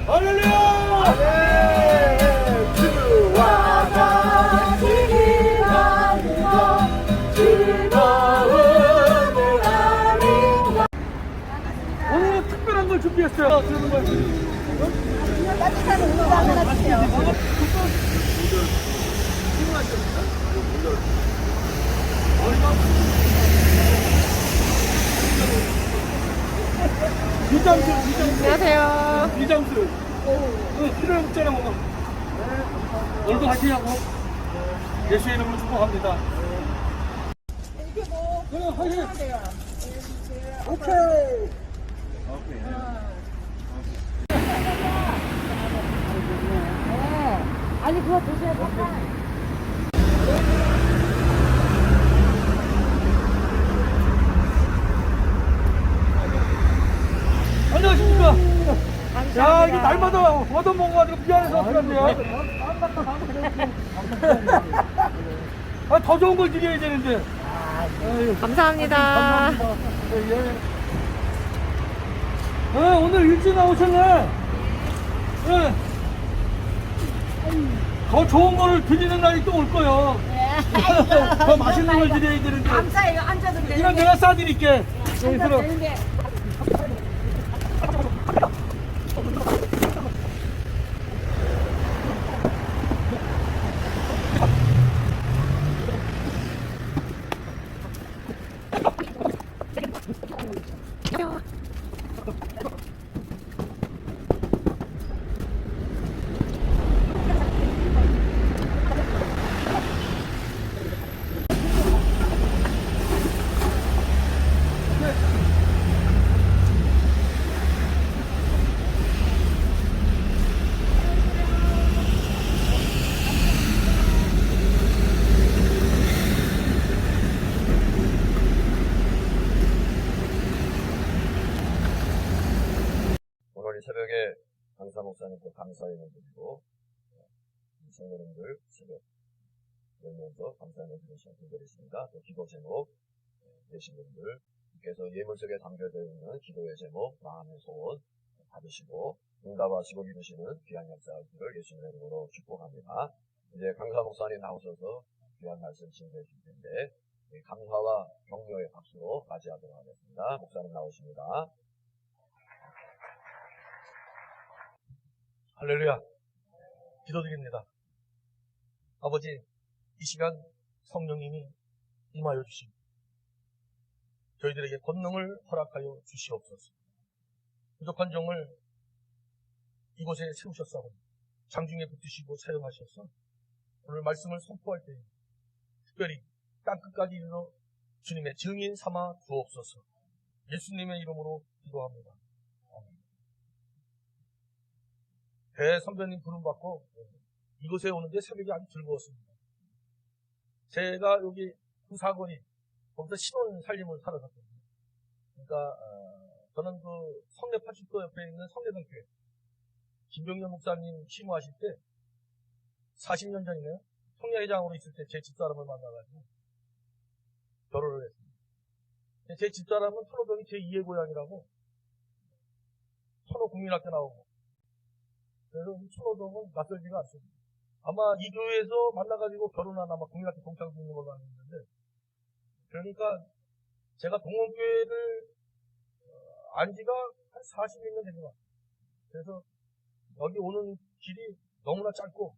할렐루야! 주와 같이 기뻐하며 즐거움을 아리라. 오늘은 특별한 걸 준비했어요. 그러는 걸. 따뜻한 음료 하나 주세요. 비장수. 안녕하세요. 비장수. 필요해 먹잖아, 먹어. 오늘도 화이팅 하고, 예수의 이름으로 축복합니다. 이게 뭐 그래, 화이팅! 해야 돼요. 오케이! 아니 그거 드세요. 안녕하십니까? 야, 이게 날마다 얻어먹어가지고 미안해서 어떡하세요? 아, 더 좋은 걸 드려야 되는데. 감사합니다. 예. 오늘 일찍 나오셨네. 예. 더 좋은 거를 드리는 날이 또 올 거예요. 더 맛있는 걸 드려야 되는데. 감사해요. 앉아도 되는데. 이건 내가 싸드릴게. 앉아도 여기서. 되는데. 오늘 이 새벽에 강사 목사님께 감사인을 드리고 성도님들 새벽 열면서 감사인을 드리시는 분들이 있습니다. 또 기도 제목 되신 분들께서 예물 속에 담겨져 있는 기도의 제목 마음의 소원 받으시고 응답하시고 이루시는 귀한 역사들을 예수님의 이름으로 축복합니다. 이제 강사 목사님 나오셔서 귀한 말씀 진행해 주실 텐데 감사와 격려의 박수로 맞이하도록 하겠습니다. 목사님 나오십니다. 할렐루야. 기도드립니다. 아버지, 이 시간 성령님이 임하여 주시고 저희들에게 권능을 허락하여 주시옵소서. 부족한 종을 이곳에 세우셨사오니 장중에 붙드시고 사용하셔서 오늘 말씀을 선포할 때 특별히 땅끝까지 이르러 주님의 증인 삼아 주옵소서. 예수님의 이름으로 기도합니다. 대선배님 부름받고 이곳에 오는데 새벽이 아주 즐거웠습니다. 제가 여기 구사거리 거기서 신혼 살림을 살아갔거든요. 그러니까 저는 그 성내 80도 옆에 있는 성내동교회 김병현 목사님 심호하실 때 40년 전이네요. 성녀회장으로 있을 때 제 집사람을 만나가지고 결혼을 했습니다. 제 집사람은 선호동이 제 2의 고향이라고 선호국민학교 나오고 그래서 선호동은 낯설지가 않습니다. 아마 이 교회에서 만나가지고 결혼한 아마 국민학교 동창도 있는 걸로 알고 있는데 그러니까 제가 동원교회를 안 지가 한 40여 년 된 것 같아요. 그래서 여기 오는 길이 너무나 짧고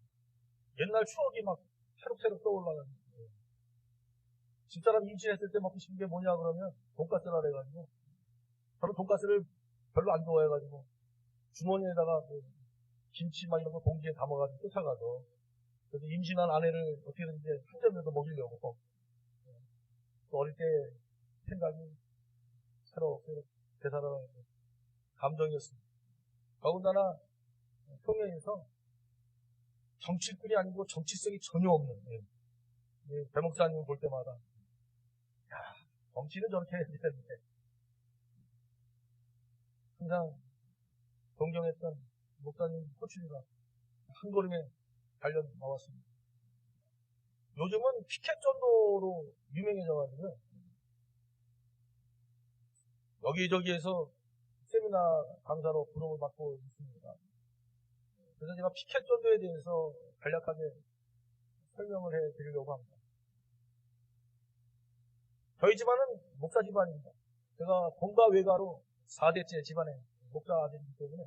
옛날 추억이 막 새록새록 떠올라가지고 집사람 임신했을 때 먹고 싶은 게 뭐냐 그러면 돈가스라 그래가지고 저는 돈가스를 별로 안 좋아해가지고 주머니에다가 김치 막 이런 거 봉지에 담아가지고 쫓아가서 그래서 임신한 아내를 어떻게든지 한 점이라도 먹이려고 또 어릴 때 생각이 새롭게 되살아나는 감동이었습니다. 더군다나 평양에서 정치꾼이 아니고 정치성이 전혀 없는 배 목사님 볼 때마다 야, 정치는 저렇게 해야 되는데 항상 존경했던 목사님 코치가 한 걸음에 달려 나왔습니다. 요즘은 피켓 전도로 유명해져가지고 여기저기에서 세미나 강사로 부름을 받고 있습니다. 그래서 제가 피켓 전도에 대해서 간략하게 설명을 해 드리려고 합니다. 저희 집안은 목사 집안입니다. 제가 본가 외가로 4대째 집안의 목사들이기 때문에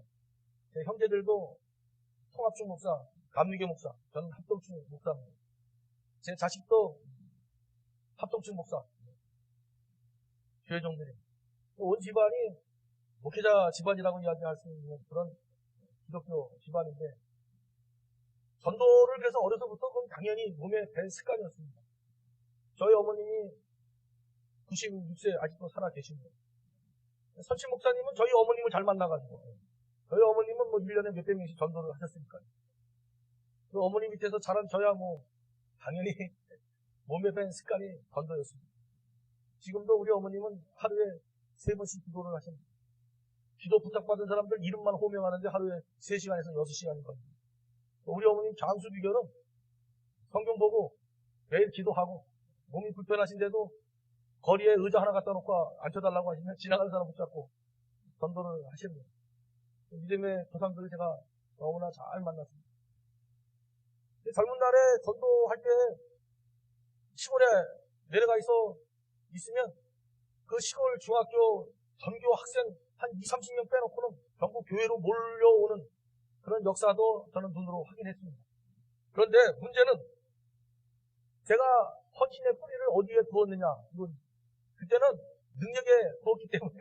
제 형제들도 통합중 목사, 감리교 목사, 저는 합동층 목사입니다. 제 자식도 합동층 목사, 교회종들이 온 집안이 목회자 집안이라고 이야기할 수 있는 그런 기독교 집안인데 전도를 그래서 어려서부터 그건 당연히 몸에 밴 습관이었습니다. 저희 어머님이 96세 아직도 살아 계십니다. 선치 목사님은 저희 어머님을 잘 만나가지고 저희 어머님은 뭐 1년에 몇백 명씩 전도를 하셨으니까요. 그 어머니 밑에서 자란 저야 뭐 당연히 몸에 밴 습관이 전도였습니다. 지금도 우리 어머님은 하루에 3번씩 기도를 하십니다. 기도 부탁받은 사람들 이름만 호명하는데 하루에 3시간에서 6시간이 걸립니다. 우리 어머님 장수 비결은 성경 보고 매일 기도하고 몸이 불편하신데도 거리에 의자 하나 갖다 놓고 앉혀달라고 하시면 지나가는 사람 붙잡고 전도를 하십니다. 믿음의 조상들을 제가 너무나 잘 만났습니다. 젊은 날에 전도할 때 시골에 내려가 있으면 그 시골 중학교 전교 학생 한 20, 30명 빼놓고는 전부 교회로 몰려오는 그런 역사도 저는 눈으로 확인했습니다. 그런데 문제는 제가 헌신의 뿌리를 어디에 두었느냐. 그때는 능력에 두었기 때문에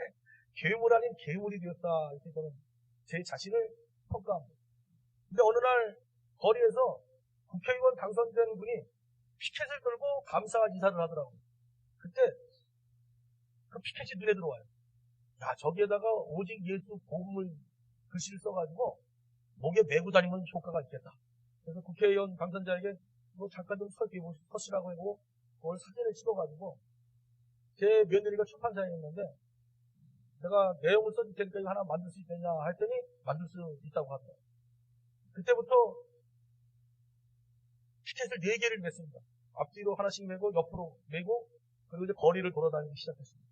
괴물 아닌 괴물이 되었다. 이렇게 저는 제 자신을 평가합니다. 근데 어느 날 거리에서 국회의원 당선된 분이 피켓을 들고 감사 인사를 하더라고요. 그때 그 피켓이 눈에 들어와요. 야, 저기에다가 오직 예수 복음을 글씨를 써가지고 목에 메고 다니면 효과가 있겠다. 그래서 국회의원 당선자에게 뭐 잠깐 좀 서시라고 하고 그걸 사진을 찍어가지고 제 며느리가 출판사에 있는데 제가 내용을 써줄 테니까 이거 하나 만들 수 있겠냐 했더니 만들 수 있다고 하더라고요. 그때부터 피켓을 4개를 맸습니다. 앞뒤로 하나씩 메고 옆으로 메고 그리고 이제 거리를 돌아다니기 시작했습니다.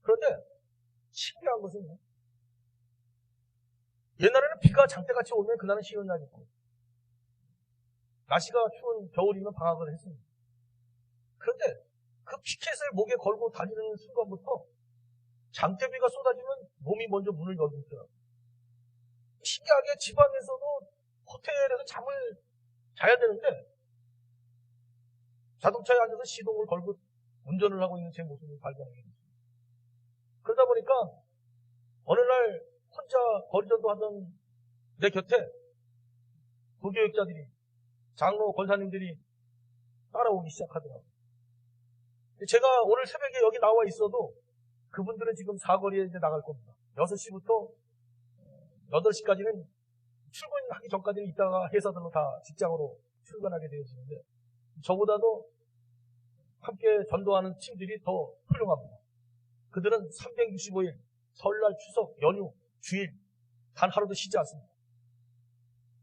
그런데 신기한 것은 옛날에는 비가 장대같이 오면 그날은 쉬는 날이 있고 날씨가 추운 겨울이면 방학을 했습니다. 그런데 그 피켓을 목에 걸고 다니는 순간부터 장대비가 쏟아지면 몸이 먼저 문을 열고 있더라고요. 신기하게 지방에서도 호텔에서 잠을 자야 되는데 자동차에 앉아서 시동을 걸고 운전을 하고 있는 제 모습을 발견하게 됐습니다. 그러다 보니까 어느 날 혼자 거리전도 하던 내 곁에 부교육자들이 장로 권사님들이 따라오기 시작하더라고요. 제가 오늘 새벽에 여기 나와 있어도 그분들은 지금 사거리에 이제 나갈 겁니다. 6시부터 8시까지는 출근하기 전까지는 이따가 회사들로 다 직장으로 출근하게 되어지는데 저보다도 함께 전도하는 팀들이 더 훌륭합니다. 그들은 365일 설날, 추석, 연휴, 주일 단 하루도 쉬지 않습니다.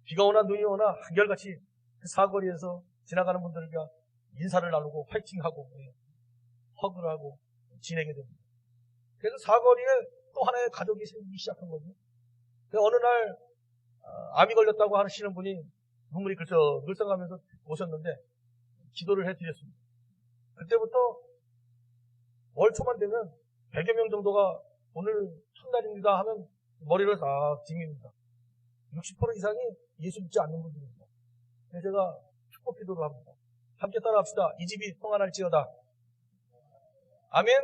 비가 오나 눈이 오나 한결같이 그 사거리에서 지나가는 분들과 인사를 나누고 화이팅하고 허그를 하고 지내게 됩니다. 그래서 사거리에 또 하나의 가족이 생기기 시작한 거죠. 어느 날 암이 걸렸다고 하시는 분이 눈물이 글썽글썽하면서 오셨는데 기도를 해드렸습니다. 그때부터 월 초만 되면 100여 명 정도가 오늘 첫날입니다 하면 머리를 싹 짚입니다. 60% 이상이 예수 믿지 않는 분들입니다. 그래서 제가 축복 기도를 합니다. 함께 따라합시다. 이 집이 평안할지어다. 아멘.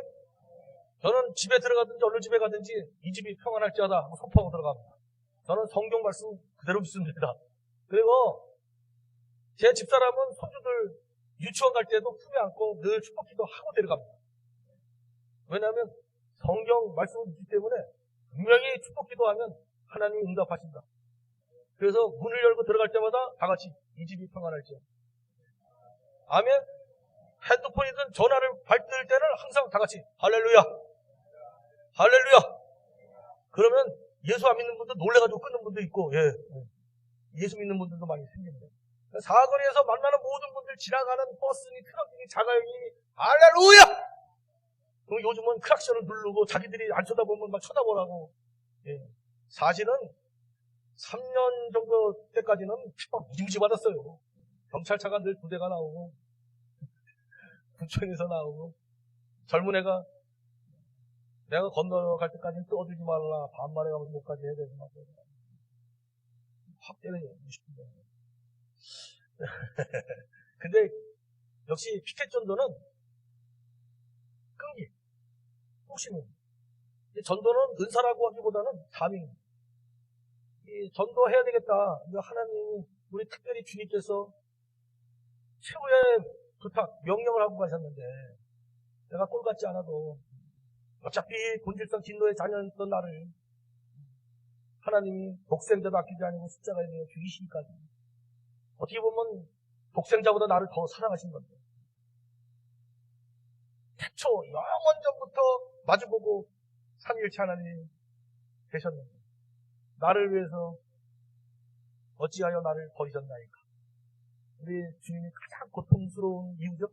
저는 집에 들어가든지 어느 집에 가든지 이 집이 평안할지어다 하고 선포하고 들어갑니다. 저는 성경 말씀 그대로 믿습니다. 그리고 제 집사람은 손주들 유치원 갈 때도 품에 안고 늘 축복 기도하고 데려갑니다. 왜냐하면 성경 말씀을 믿기 때문에 분명히 축복 기도하면 하나님이 응답하신다. 그래서 문을 열고 들어갈 때마다 다 같이 이 집이 평안할지어다. 아멘. 핸드폰이든 전화를 받을 때는 항상 다 같이 할렐루야, 할렐루야. 그러면 예수 안 믿는 분도 놀래가지고 끊는 분도 있고, 예수 믿는 분들도 많이 생깁니다. 사거리에서 만나는 모든 분들 지나가는 버스니 트럭이니 자가용이니 할렐루야. 그럼 요즘은 크락션을 누르고 자기들이 안 쳐다보면 막 쳐다보라고. 사실은 3년 정도 때까지는 무지무지 받았어요. 경찰차가 늘 2대가 나오고, 부천에서 나오고, 젊은 애가 내가 건너갈 때까지는 떠들지 말라, 반말에 가면 못 가지 해야 되는 막 확 때려요, 20분에. 근데 역시 피켓 전도는 끈기, 혹시는 전도는 은사라고 하기보다는 사명. 이 전도해야 되겠다. 하나님이 우리 특별히 주님께서 최후의 부탁, 명령을 하고 가셨는데 내가 꼴 같지 않아도 어차피 본질상 진노의 자녀였던 나를 하나님이 독생자도 아끼지 아니고 십자가에 대해 죽이시기까지 어떻게 보면 독생자보다 나를 더 사랑하신 건데 태초 영원 전부터 마주보고 삼위일체 하나님 되셨는데 나를 위해서 어찌하여 나를 버리셨나이까. 우리 주님이 가장 고통스러운 이유죠.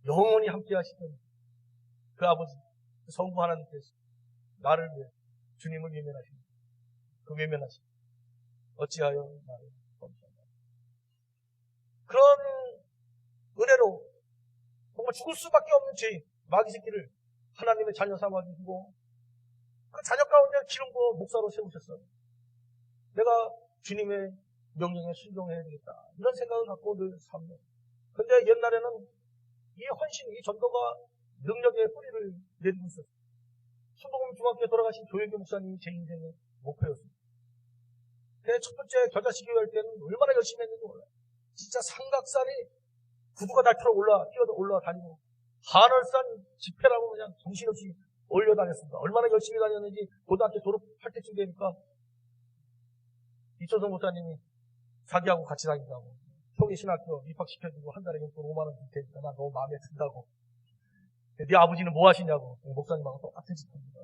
영원히 함께 하시던 그 아버지, 그 성부 하나님께서 나를 위해 주님을 외면하십니다. 그 외면하십니다. 어찌하여 나를 버리셨나이까. 그런 은혜로 정말 죽을 수밖에 없는 죄인, 마귀 새끼를 하나님의 자녀 삼아주시고 그 자녀 가운데 기름 부어 목사로 세우셨어요. 내가 주님의 명령에 순종해야 되겠다. 이런 생각을 갖고 늘 삽니다. 근데 옛날에는 이 헌신, 이 전도가 능력의 뿌리를 내리고 있었어요. 순복음 중학교에 돌아가신 조영규 목사님이 제 인생의 목표였습니다. 첫 번째 겨자씨 교회 할 때는 얼마나 열심히 했는지 몰라요. 진짜 삼각산이 구두가 닳도록 올라다니고 한월산 집회라고 그냥 정신없이 올려다녔습니다. 얼마나 열심히 다녔는지 고등학교 졸업할 때쯤 되니까 이천성 목사님이 자기하고 같이 다닌다고 평리신학교 입학시켜주고 한 달에 용돈 5만 원 줄 테니까 나 너무 마음에 든다고. 네 아버지는 뭐 하시냐고. 목사님하고 똑같은 짓 합니다.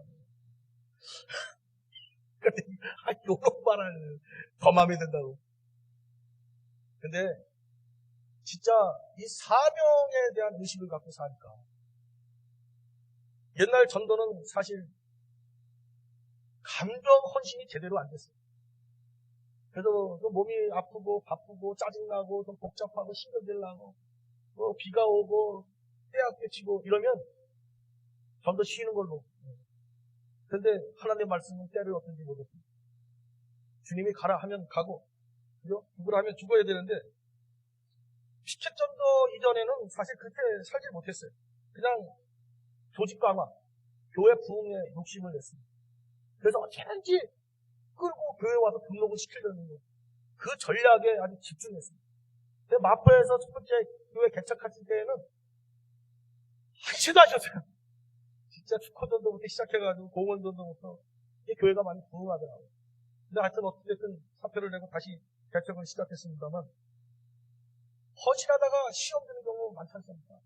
그랬더니 요런 말을 더 마음에 든다고. 근데 진짜 이 사명에 대한 의식을 갖고 사니까 옛날 전도는 사실 감정 헌신이 제대로 안 됐어요. 그래서 몸이 아프고 바쁘고 짜증나고 좀 복잡하고 신경질 나고 뭐 비가 오고 때학교 치고 이러면 전도 쉬는 걸로. 그런데 하나님의 말씀은 때를 어떤지 모르겠어요. 주님이 가라 하면 가고 그죠? 죽으라 하면 죽어야 되는데 피켓 전도 이전에는 사실 그렇게 살지 못했어요. 그냥 조직 강화, 교회 부흥에 욕심을 냈습니다. 그래서 어찌든지 끌고 교회 와서 등록을 시키려는 거. 그 전략에 아주 집중했습니다. 근데 마포에서 첫 번째 교회 개척하실 때에는 한시도 하셨어요. 진짜 축구전도부터 시작해가지고 공원전도부터 이 교회가 많이 부흥하더라고요. 근데 하여튼 어쨌든 사표를 내고 다시 개척을 시작했습니다만 헌신하다가 시험 드는 경우 많지 않습니까?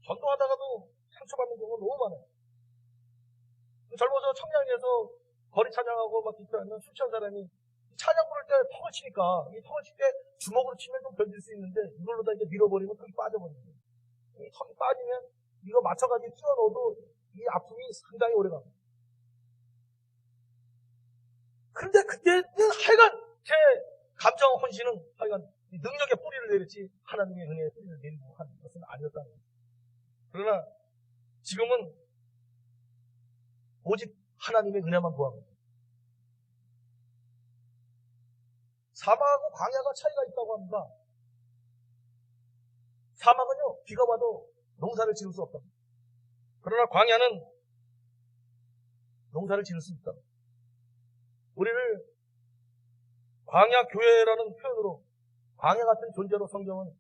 전도하다가도 상처받는 경우가 너무 많아요. 젊어서 청량리에서 거리 찬양하고 막 기도하면 술 취한 사람이 찬양 부를 때 턱을 치니까 이 턱을 칠 때 주먹으로 치면 좀 견딜 수 있는데 이걸로 다 이제 밀어버리면 턱이 빠져버리는 거예요. 이 턱이 빠지면 이거 맞춰가지고 끼워 넣어도 이 아픔이 상당히 오래 갑니다. 근데 그때는 하여간 제 감정 헌신은 하여간 능력의 뿌리를 내렸지 하나님의 은혜의 뿌리를 내리고 한 것은 아니었다는 거예요. 그러나 지금은 오직 하나님의 은혜만 구합니다. 사막하고 광야가 차이가 있다고 합니다. 사막은요, 비가 와도 농사를 지을 수 없다. 그러나 광야는 농사를 지을 수 있다. 우리를 광야 교회라는 표현으로 광야 같은 존재로 성경은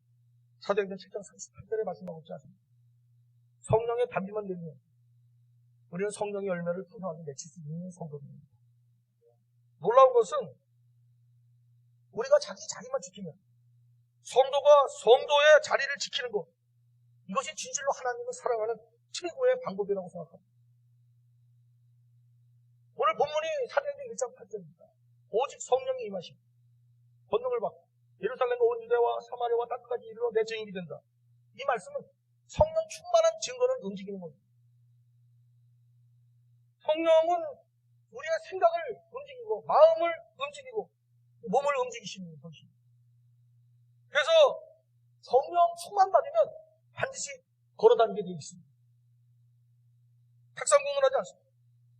사도행전 7장 38절에 말씀하고 있지 않습니까? 성령의 담비만 내리면 우리는 성령의 열매를 풍성하게 맺힐 수 있는 성도입니다. 놀라운 것은 우리가 자기만 지키면 성도가 성도의 자리를 지키는 것, 이것이 진실로 하나님을 사랑하는 최고의 방법이라고 생각합니다. 오늘 본문이 사도행전 1장 8절입니다. 오직 성령이 임하시고 권능을 받고 예루살렘과 온 유대와 사마리아와 땅까지 이르러 내 증인이 된다. 이 말씀은 성령 충만한 증거를 움직이는 겁니다. 성령은 우리의 생각을 움직이고 움직이고 마음을 움직이고 몸을 움직이시는 분이십니다. 그래서 성령 충만 받으면 반드시 걸어다니게 되어 있습니다. 탁상공문하지 않습니다.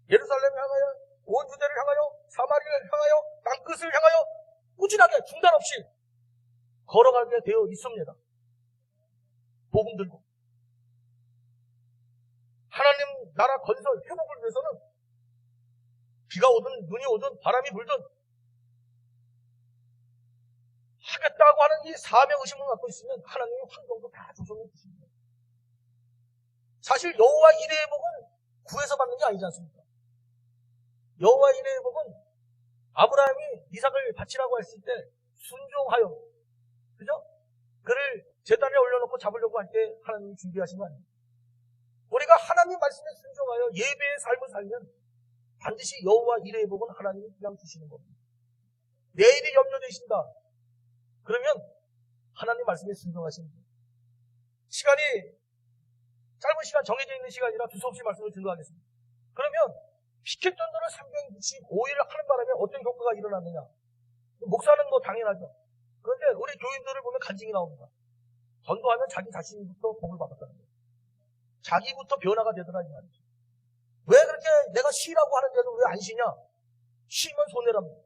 예루살렘을 향하여 온 유대를 향하여 사마리아를 향하여 땅끝을 향하여 꾸준하게 중단 없이 걸어가게 되어 있습니다. 복음 들고 하나님 나라 건설 회복을 위해서는 비가 오든 눈이 오든 바람이 불든 하겠다고 하는 이 사명의식을 갖고 있으면 하나님이 환경도 다 조성해 주십니다. 사실 여호와 이레의 복은 구해서 받는 게 아니지 않습니까? 여호와 이레의 복은 아브라함이 이삭을 바치라고 했을 때 순종하여, 그죠? 그를 제단에 올려놓고 잡으려고 할 때 하나님이 준비하신 거 아니에요? 우리가 하나님 말씀에 순종하여 예배의 삶을 살면 반드시 여호와 이레의 복은 하나님이 그냥 주시는 겁니다. 내일이 염려되신다. 그러면 하나님 말씀에 순종하시는 거예요. 시간이 짧은 시간 정해져 있는 시간이라 두서없이 말씀을 증거하겠습니다. 그러면 피켓 전도를 365일 하는 바람에 어떤 효과가 일어났느냐? 목사는 뭐 당연하죠. 그런데 우리 교인들을 보면 간증이 나옵니다. 전도하면 자기 자신부터 복을 받았다는 거예요. 자기부터 변화가 되더라 이 말이죠. 왜 그렇게 내가 쉬라고 하는데도 왜 안 쉬냐? 쉬면 손해랍니다.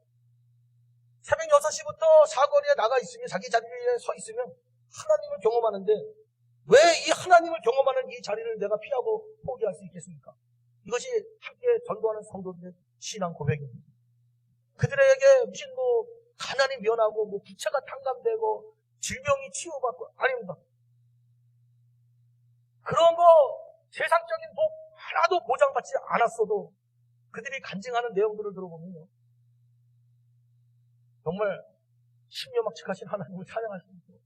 새벽 6시부터 사거리에 나가 있으면 자기 자리에 서 있으면 하나님을 경험하는데 왜 이 하나님을 경험하는 이 자리를 내가 피하고 포기할 수 있겠습니까? 이것이 함께 전도하는 성도들의 신앙 고백입니다. 그들에게 무슨 뭐 가난이 면하고 뭐 부채가 탕감되고 질병이 치유받고 아닙니다. 그런 거 세상적인 복 하나도 보장받지 않았어도 그들이 간증하는 내용들을 들어보면요. 정말 신묘막측하신 하나님을 찬양할 수 있고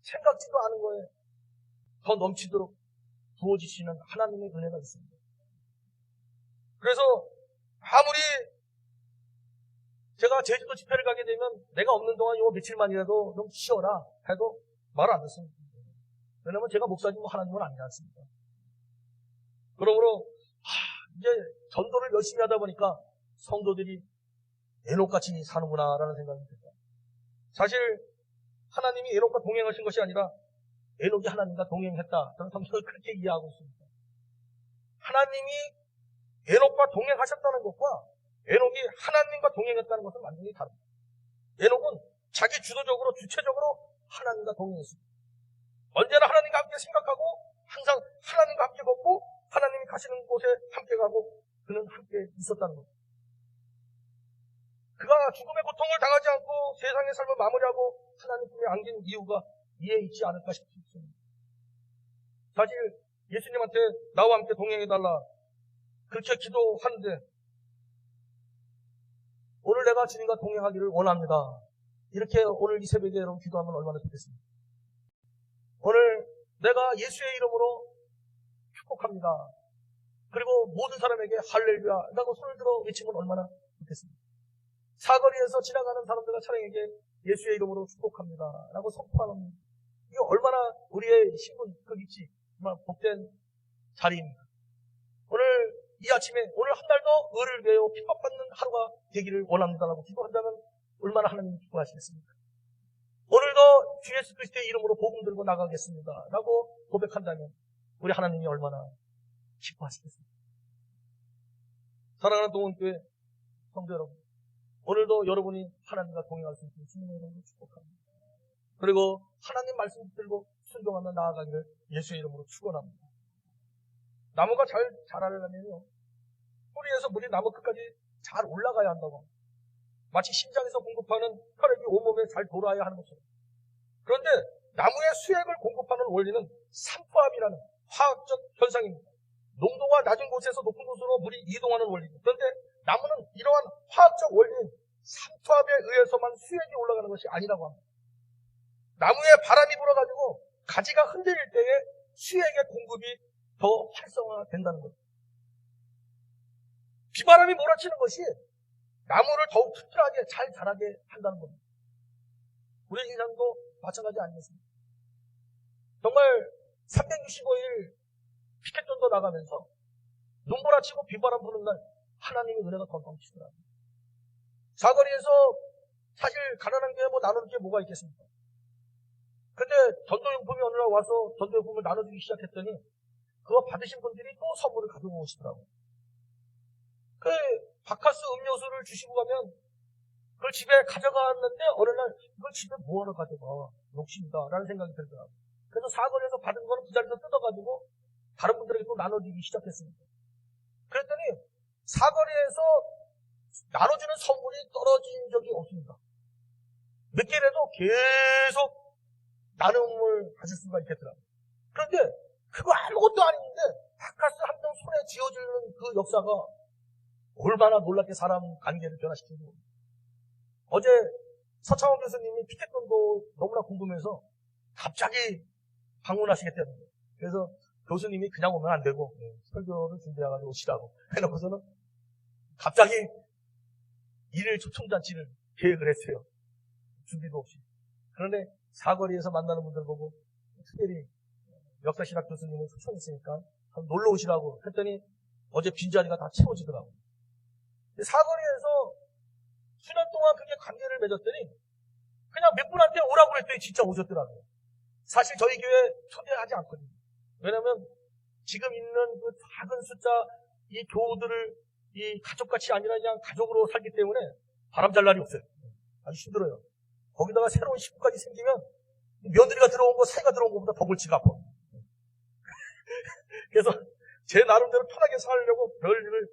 생각지도 않은 거에 더 넘치도록 부어지시는 하나님의 은혜가 있습니다. 그래서 아무리 제가 제주도 집회를 가게 되면 내가 없는 동안 요 며칠만이라도 좀 쉬어라 해도 말 안 듣습니다. 왜냐면 제가 목사님 하나님은 아니지 않습니까? 그러므로 이제 전도를 열심히 하다 보니까 성도들이 에녹같이 사는구나라는 생각이 듭니다. 사실 하나님이 에녹과 동행하신 것이 아니라 에녹이 하나님과 동행했다. 저는 성경을 그렇게 이해하고 있습니다. 하나님이 에녹과 동행하셨다는 것과 에녹이 하나님과 동행했다는 것은 완전히 다릅니다. 에녹은 자기 주도적으로 주체적으로 하나님과 동행했습니다. 언제나 하나님과 함께 생각하고 항상 하나님과 함께 걷고 하나님이 가시는 곳에 함께 가고 그는 함께 있었다는 겁니다. 그가 죽음의 고통을 당하지 않고 세상의 삶을 마무리하고 하나님 품에 안긴 이유가 이에 있지 않을까 싶습니다. 사실 예수님한테 나와 함께 동행해달라 그렇게 기도하는데 오늘 내가 주님과 동행하기를 원합니다. 이렇게 오늘 이 새벽에 여러분 기도하면 얼마나 좋겠습니까? 오늘 내가 예수의 이름으로 축복합니다. 그리고 모든 사람에게 할렐루야 라고 손을 들어 외치면 얼마나 좋겠습니까? 사거리에서 지나가는 사람들과 차량에게 예수의 이름으로 축복합니다 라고 선포하는 이게 얼마나 우리의 신분, 그 위치 정말 복된 자리입니다. 오늘 이 아침에 오늘 한 달도 의를 위하여 핍박받는 하루가 되기를 원합니다라고 기도한다면 얼마나 하나님 기뻐하시겠습니까? 오늘도 주 예수 그리스도의 이름으로 복음 들고 나가겠습니다 라고 고백한다면 우리 하나님이 얼마나 기뻐하시겠습니까? 사랑하는 동원교회 성도 여러분, 오늘도 여러분이 하나님과 동행할 수 있는 주님의 이름으로 축복합니다. 그리고 하나님 말씀 붙들고 순종하며 나아가기를 예수의 이름으로 축원합니다. 나무가 잘 자라려면요, 뿌리에서 물이 나무 끝까지 잘 올라가야 한다고. 마치 심장에서 공급하는 혈액이 온몸에 잘 돌아야 하는 것처럼. 그런데 나무의 수액을 공급하는 원리는 삼투압이라는 화학적 현상입니다. 농도가 낮은 곳에서 높은 곳으로 물이 이동하는 원리입니다. 그런데 나무는 이러한 화학적 원리인 삼투압에 의해서만 수액이 올라가는 것이 아니라고 합니다. 나무에 바람이 불어가지고 가지가 흔들릴 때에 수액의 공급이 더 활성화된다는 거죠. 비바람이 몰아치는 것이 나무를 더욱 튼튼하게 잘 자라게 한다는 겁니다. 우리 인생도 마찬가지 아니겠습니까? 정말 365일 피켓전도 나가면서 눈보라치고 비바람 부는 날 하나님의 은혜가 더 넘치더라고요. 사거리에서 사실 가난한 게 뭐 나누는 게 뭐가 있겠습니까? 근데 전도용품이 어느 날 와서 전도용품을 나눠주기 시작했더니 그거 받으신 분들이 또 선물을 가지고 오시더라고요. 그 바카스 음료수를 주시고 가면 그걸 집에 가져갔는데 어느 날 이걸 집에 뭐하러 가져가? 욕심이다 라는 생각이 들더라고요. 그래서 사거리에서 받은 거는 그 자리에서 뜯어가지고 다른 분들에게 또 나눠주기 시작했습니다. 그랬더니 사거리에서 나눠주는 선물이 떨어진 적이 없습니다. 몇 개라도 계속 나눔을 하실 수가 있겠더라고요. 그런데 그거 아무것도 아닌데 바카스 한 병 손에 쥐어주는 그 역사가 얼마나 놀랍게 사람 관계를 변화시키고, 어제 서창원 교수님이 피켓권도 너무나 궁금해서 갑자기 방문하시겠다는 거예요. 그래서 교수님이 그냥 오면 안 되고 설교를 준비해가지고 오시라고 해놓고서는 갑자기 일일 초청잔치를 계획을 했어요. 준비도 없이. 그런데 사거리에서 만나는 분들 보고 특별히 역사신학 교수님을 초청했으니까 놀러 오시라고 했더니 어제 빈자리가 다 채워지더라고요. 사거리에서 수년 동안 그렇게 관계를 맺었더니 그냥 몇 분한테 오라고 했더니 진짜 오셨더라고요. 사실 저희 교회 초대하지 않거든요. 왜냐면 지금 있는 그 작은 숫자 이 교우들을 이 가족같이 아니라 그냥 가족으로 살기 때문에 바람 잘 날이 없어요. 아주 힘들어요. 거기다가 새로운 식구까지 생기면 며느리가 들어온 거, 사이가 들어온 것보다 더 골치가 아파. 그래서 제 나름대로 편하게 살려고 별일을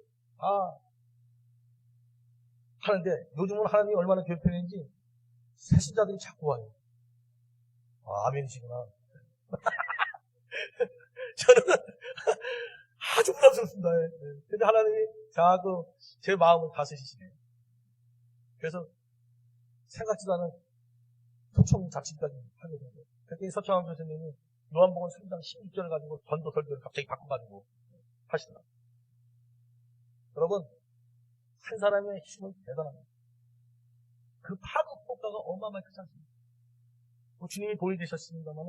하는데 요즘은 하나님이 얼마나 괴롭히는지 새신자들이 자꾸 와요. 아멘이시구나. 저는 아주 부담스럽습니다. 근데 하나님이 자꾸 제 마음을 다스리시네요. 그래서 생각지도 않은 초청 잡식까지 하게 되고, 그때 서창원 교수님이 요한복음 3장 16절을 가지고 전도 설교를 갑자기 바꿔가지고 하시더라고요. 여러분, 한 사람의 힘은 대단합니다. 그 파급 효과가 어마어마하게 크지 않습니까? 주님이 보여주셨습니다만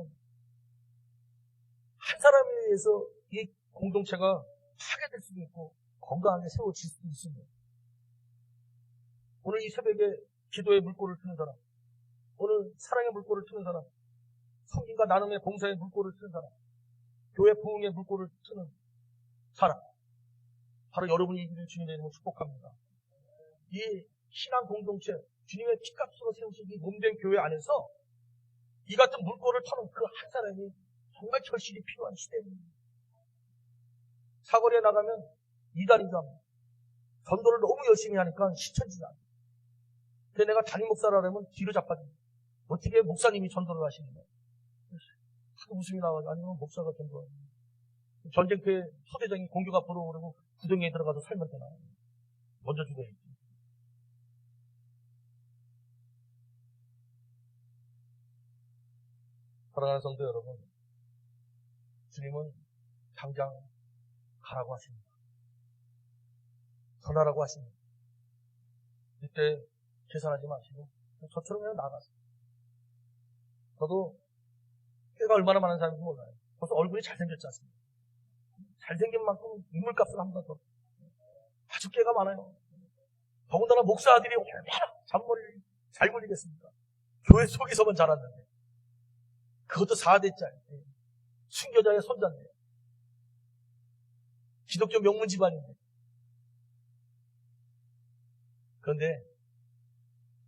한 사람에 의해서 이 공동체가 파괴될 수도 있고 건강하게 세워질 수도 있습니다. 오늘 이 새벽에 기도의 물꼬를 트는 사람, 오늘 사랑의 물꼬를 트는 사람, 성김과 나눔의 봉사의 물꼬를 트는 사람, 교회 부흥의 물꼬를 트는 사람, 바로 여러분이 이기를 주님의 이름으로 축복합니다. 이 신앙 공동체, 주님의 피값으로 세우신 이 몸된 교회 안에서 이 같은 물꼬를 터는 그 한 사람이 정말 결실이 필요한 시대입니다. 사거리에 나가면 이단인 줄 압니다. 전도를 너무 열심히 하니까 시천지가 안 돼요. 근데 내가 담임 목사라면 뒤로 자빠집니다. 어떻게 목사님이 전도를 하시는가? 하도 웃음이 나와서 아니면 목사가 전도하는 전쟁터에 소대장이 공격 앞으로 오르고 구덩이에 들어가서 살면 되나? 먼저 죽어야지. 사랑하는 성도 여러분, 주님은 당장 가라고 하십니다. 전하라고 하십니다. 이때 계산하지 마시고 저처럼 그냥 나가세요. 저도 깨가 얼마나 많은 사람인지 몰라요. 벌써 얼굴이 잘생겼지 않습니까? 잘생긴 만큼 인물값을 한번 더. 아주 깨가 많아요. 더군다나 목사 아들이 얼마나 잔머리를 잘 굴리겠습니까? 교회 속에서만 자랐는데. 그것도 4대짜리. 순교자의 손자인데. 기독교 명문 집안인데. 그런데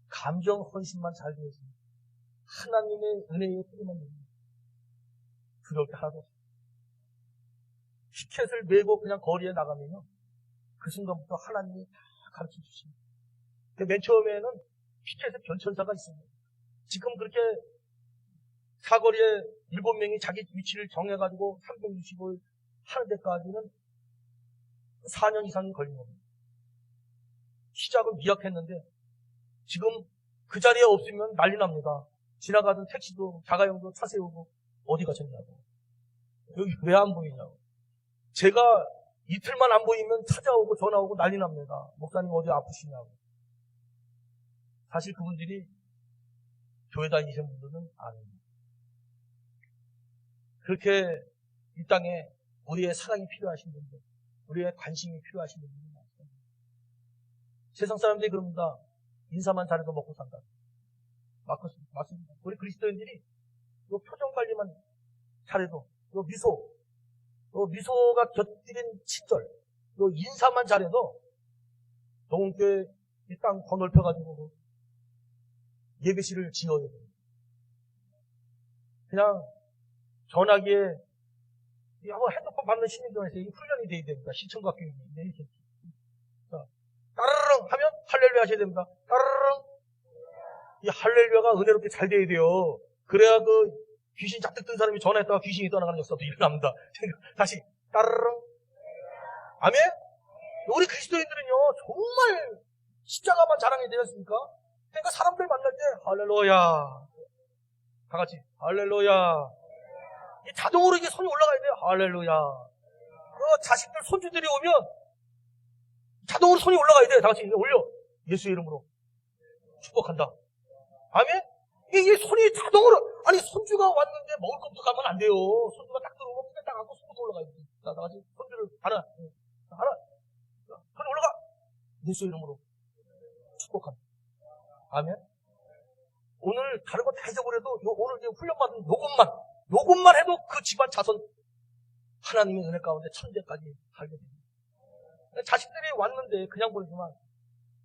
감정 헌신만 잘 되어 있습니다. 하나님의 은혜에 뿌리만 됩니다. 두려울 게 하나도 없습니다. 피켓을 메고 그냥 거리에 나가면요, 그 순간부터 하나님이 다 가르쳐 주십니다. 맨 처음에는 피켓에 변천사가 있습니다. 지금 그렇게 사거리에 7명이 자기 위치를 정해가지고 365일 하는 데까지는 4년 이상이 걸린 겁니다. 시작은 미약했는데 지금 그 자리에 없으면 난리 납니다. 지나가던 택시도 자가용도 차 세우고 어디 가셨냐고. 여기 왜 안 보이냐고. 제가 이틀만 안 보이면 찾아오고 전화오고 난리 납니다. 목사님 어디 아프시냐고. 사실 그분들이 교회 다니시는 분들은 아닙니다. 그렇게 이 땅에 우리의 사랑이 필요하신 분들, 우리의 관심이 필요하신 분들이 많습니다. 세상 사람들이 그럽니다. 인사만 잘해도 먹고 산다. 맞습니다. 우리 그리스도인들이 요 표정 관리만 잘해도, 요 미소가 곁들인 친절, 요 인사만 잘해도 동교회 이 땅 더 넓혀가지고 예배실을 지어야 돼요. 그냥 전화기에 한번 핸드폰 받는 시민들한테 이 훈련이 돼야 됩니다. 시청각 교육이. 이렇게. 자, 따르릉 하면 할렐루야 하셔야 됩니다. 따르릉. 이 할렐루야가 은혜롭게 잘 돼야 돼요. 그래야 그 귀신 잔뜩 든 사람이 전화했다가 귀신이 떠나가는 역사도 일어납니다. 다시 따르릉. 아멘? 우리 그리스도인들은요 정말 십자가만 자랑해야 되겠습니까? 그러니까 사람들 만날 때 할렐루야 다 같이 할렐루야. 이 자동으로 이게 손이 올라가야 돼요. 할렐루야. 그 자식들 손주들이 오면 자동으로 손이 올라가야 돼요. 다 같이 올려. 예수의 이름으로 축복한다. 아멘? 이게 손이 자동으로, 아니 손주가 왔는데 먹을 것부터 가면 안 돼요. 손주가 딱 들어오면 그냥 딱 갖고 손부터 올라가야 돼. 자, 다 같이 손주를 하나 손이 올라가. 예수의 이름으로 축복한다. 아멘? 오늘 다른 거 다 잊어버려도 오늘 훈련받은 요것만 해도 그 집안 자손 하나님의 은혜 가운데 천대까지 살게 됩니다. 자식들이 왔는데 그냥 보내지만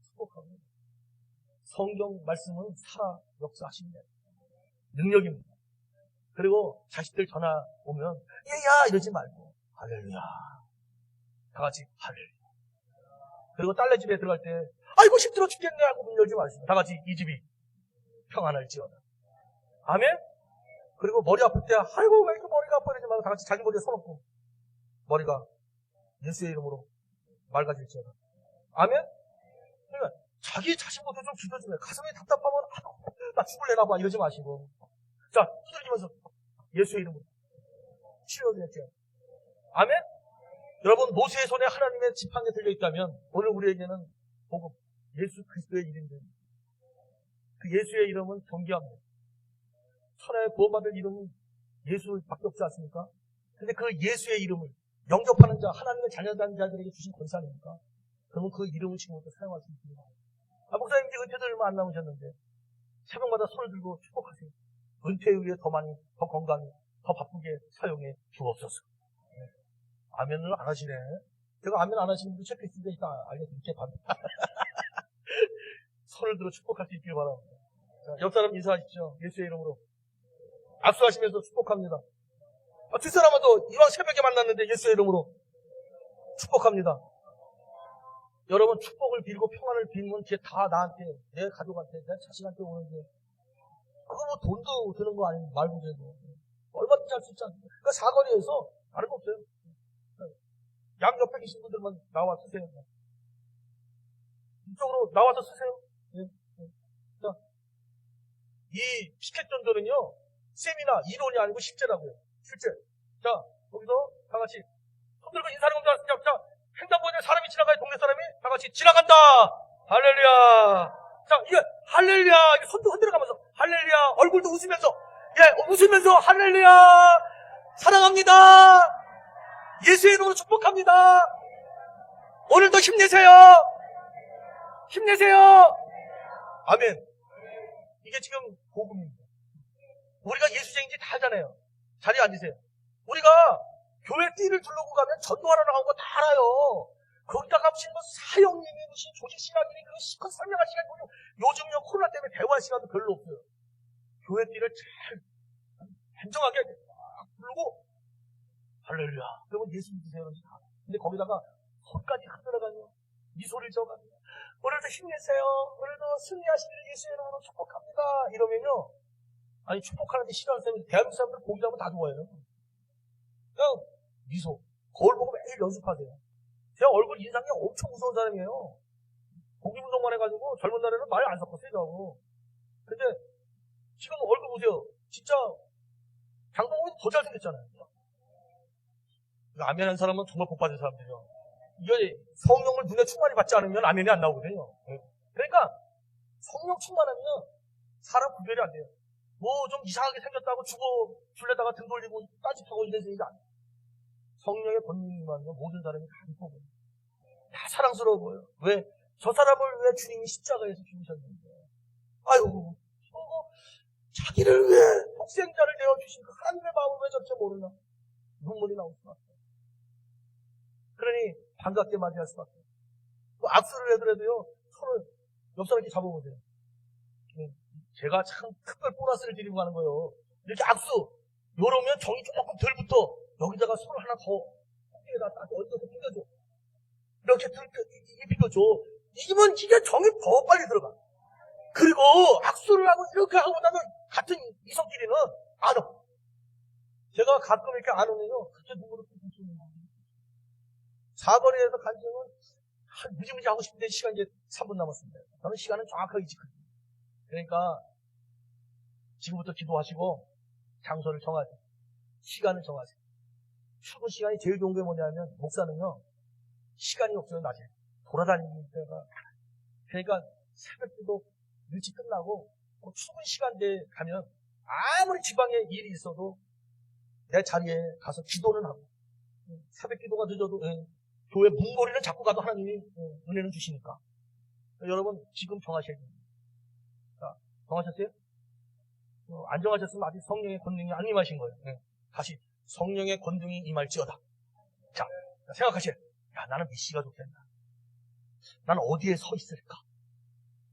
축복하고 성경 말씀은 살아 역사하십니다. 능력입니다. 그리고 자식들 전화 오면 얘야 이러지 말고 할렐루야. 다 같이 할렐루야. 그리고 딸네 집에 들어갈 때 아이고 힘들어 죽겠네 하고 문 열지 마시고 다 같이 이 집이 평안할지어다. 아멘? 그리고 머리 아플 때 아이고 왜 이렇게 머리가 아파 이러지 말고 다 같이 자기 머리에 손 얹고 머리가 예수의 이름으로 맑아질지어다. 아멘? 그러니까 자기 자신부터 좀 기도 좀 해. 가슴이 답답하면 나 죽을래나 봐 이러지 마시고 자 두드리면서 예수의 이름으로 치료되었죠. 아멘? 여러분 모세의 손에 하나님의 지팡이 들려있다면 오늘 우리에게는 복음 예수 그리스도의 이름입니다. 그 예수의 이름은 존귀합니다. 천하에 구원받을 이름은 예수밖에 없지 않습니까? 근데 그 예수의 이름을 영접하는 자, 하나님의 자녀된 자들에게 주신 권세 아닙니까? 그러면 그 이름을 지금부터 사용할 수 있습니다. 목사님 이제 은퇴도 얼마 안 남으셨는데 새벽마다 손을 들고 축복하세요. 은퇴 후에 더 많이, 더 건강히, 더 바쁘게 사용해 주옵소서. 네. 아멘을 안 하시네. 제가 아멘 안 하시는 분들 체크했으니까 이따 알려드릴게요. 손을 들어 축복할 수 있길 바랍니다. 자, 옆 사람 인사하십시오. 예수의 이름으로. 악수하시면서 축복합니다. 두 사람도 이왕 새벽에 만났는데 예수의 이름으로 축복합니다. 여러분 축복을 빌고 평안을 빌면 그게 다 나한테, 내 가족한테, 내 자식한테 오는데 그거 뭐 돈도 드는 거 아니면 말문제도 얼마든지 할 수 있지 않습니까? 그러니까 사거리에서 다른 거 없어요. 양 옆에 계신 분들만 나와 쓰세요. 이쪽으로 나와서 쓰세요. 네. 자, 이 피켓 전도는요 세미나 이론이 아니고 실제라고요. 실제. 자, 거기서 다 같이 손 들고 인사하는 겁니다. 자, 횡단보도에 사람이 지나가요. 동네 사람이 다 같이 지나간다. 할렐루야. 자, 이게 할렐루야. 이게 손도 흔들어가면서 할렐루야. 얼굴도 웃으면서 웃으면서 할렐루야. 사랑합니다. 예수의 이름으로 축복합니다. 오늘도 힘내세요. 힘내세요. 아멘. 이게 지금 복음입니다. 우리가 예수쟁인지 다 알잖아요. 자리에 앉으세요. 우리가 교회 띠를 두르고 가면 전도하러 나온 거 다 알아요. 거기다가 무슨 뭐 사형님이 무슨 조직신학이니 그거 시컷 설명할 시간이 뭐냐. 요즘요 코로나 때문에 대화할 시간도 별로 없어요. 교회 띠를 잘 단정하게 딱 부르고 할렐루야. 그러면 예수 믿으세요. 근데 거기다가 손까지 흔들어가며 미소를 져가며 오늘도 힘내세요. 오늘도 승리하시길 예수의 이름으로 축복합니다. 이러면요. 아니 축복하는데 싫어하는 사람이 대한민국 사람들 보기 하면 다 좋아해요. 그냥 미소. 거울 보고 매일 연습하세요. 제 얼굴 인상이 엄청 무서운 사람이에요. 고기 운동만 해가지고 젊은 날에는 말 안 섞었어요. 저하고. 근데 지금 얼굴 보세요. 진짜 장동건이 더 잘생겼잖아요. 아멘한 사람은 정말 복 받은 사람들이에요. 이게 성령을 눈에 충만히 받지 않으면 아멘이 안 나오거든요. 그러니까 성령 충만하면 사람 구별이 안 돼요. 뭐 좀 이상하게 생겼다고 줄에다가 등 돌리고 따집하고 이런 얘기가 안 돼요. 성령의 권능이만요 모든 사람이 다 이뻐 보여요. 다 사랑스러워 보여요. 왜? 저 사람을 왜 주님이 십자가에서 죽으셨는데 아이고, 자기를 왜 독생자를 내어주신가? 하나님의 마음을 왜 전체 모르나? 눈물이 나올 수밖에. 그러니 반갑게 맞이할 수밖에. 또 악수를 해더라도요, 손을 옆 사람께 잡아보세요. 제가 참 특별 보너스를 드리고 가는 거예요. 이렇게 악수, 요러면 정이 조금 덜 붙어. 여기다가 손을 하나 더, 어깨에다 딱 얹어서 비벼줘. 이렇게 비벼줘. 이기면 이게 정이 더 빨리 들어가. 그리고 악수를 하고 이렇게 하고 나도 같은 이성끼리는 안 와. 제가 가끔 이렇게 안 오면요, 그때 눈물을 뚝뚝 쏟는 거예요. 사거리에서 간증은 한 무지무지 하고 싶은데 시간 이제 3분 남았습니다. 저는 시간은 정확하게 지켜요. 그러니까 지금부터 기도하시고 장소를 정하세요. 시간을 정하세요. 출근 시간이 제일 좋은 게 뭐냐면 목사는요, 시간이 없어요. 낮에 돌아다니는 때가 많아요. 그러니까 새벽기도 일찍 끝나고 출근 시간대에 가면 아무리 지방에 일이 있어도 내 자리에 가서 기도는 하고, 새벽기도가 늦어도 교회 문고리는 잡고 가도 하나님이 은혜는 주시니까. 여러분 지금 정하셔야 됩니다. 자, 정하셨어요? 안 정하셨으면 아직 성령의 권능이 안 임하신 거예요. 다시 성령의 권능이 임할지어다. 자, 생각하세요. 야, 나는 몇 시가 좋겠나? 나는 어디에 서 있을까?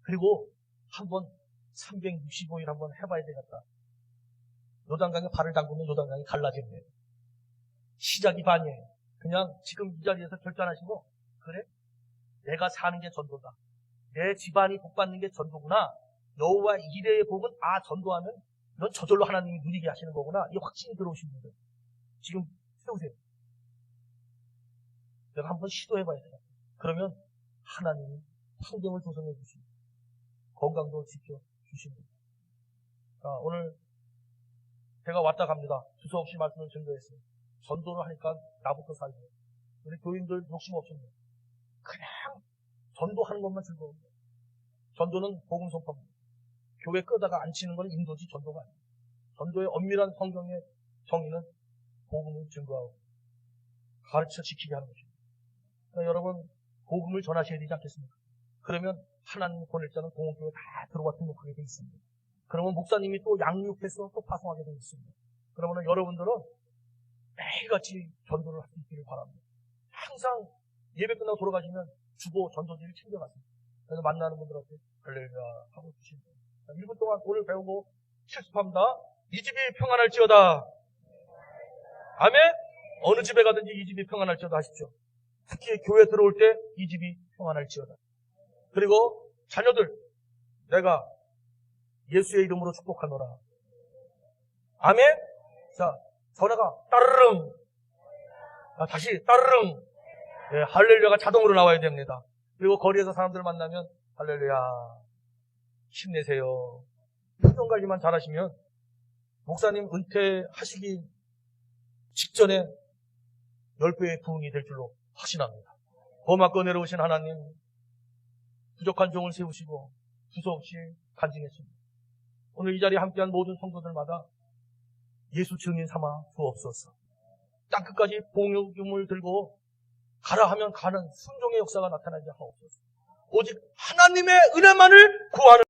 그리고 한번 365일 한번 해봐야 되겠다. 요단강에 발을 담그면 요단강이 갈라집니다. 시작이 반이에요. 그냥 지금 이 자리에서 결단하시고, 그래? 내가 사는 게 전도다. 내 집안이 복받는 게 전도구나. 여호와 이레의 복은 전도하면 넌 저절로 하나님이 누리게 하시는 거구나. 이 확신이 들어오신 분들 지금 세우세요. 내가 한번 시도해봐야 돼요. 그러면 하나님이 환경을 조성해 주시고 건강도 지켜주십니다. 자, 오늘 제가 왔다 갑니다. 두서없이 말씀을 전도했어요. 전도를 하니까 나부터 살고, 우리 교인들 욕심 없습니다. 그냥 전도하는 것만 즐거워요. 전도는 복음 선포입니다. 교회 끄다가 앉히는 건 인도지 전도가 아니에요. 전도의 엄밀한 성경의 정의는 복음을 증거하고 가르쳐 지키게 하는 것입니다. 그러니까 여러분 복음을 전하셔야 되지 않겠습니까? 그러면 하나님 보낼 자는 공업교회 다 들어와 등록하게 되어 있습니다. 그러면 목사님이 또 양육해서 또 파송하게 되어 있습니다. 그러면 여러분들은 매일같이 전도를 할 수 있기를 바랍니다. 항상 예배 끝나고 돌아가시면 주보 전도지를 챙겨가세요. 그래서 만나는 분들한테 할렐루야 하고 주십니다. 1분 동안 오늘 배우고 실습합니다. 이 집이 평안할지어다. 아멘. 어느 집에 가든지 이 집이 평안할지어다 하십시오. 특히 교회 들어올 때 이 집이 평안할지어다. 그리고 자녀들, 내가 예수의 이름으로 축복하노라. 아멘. 자, 전화가 따르릉. 다시 따르릉. 예, 할렐루야가 자동으로 나와야 됩니다. 그리고 거리에서 사람들 만나면 할렐루야 힘내세요. 표정 관리만 잘하시면 목사님 은퇴하시기 직전에 10배의 부흥이 될 줄로 확신합니다. 고맙고 내려오신 하나님, 부족한 종을 세우시고 두서없이 간증했습니다. 오늘 이 자리에 함께한 모든 성도들마다 예수 증인 삼아 주옵소서. 땅끝까지 봉육음을 들고 가라 하면 가는 순종의 역사가 나타나게 하옵소서. 오직 하나님의 은혜만을 구하는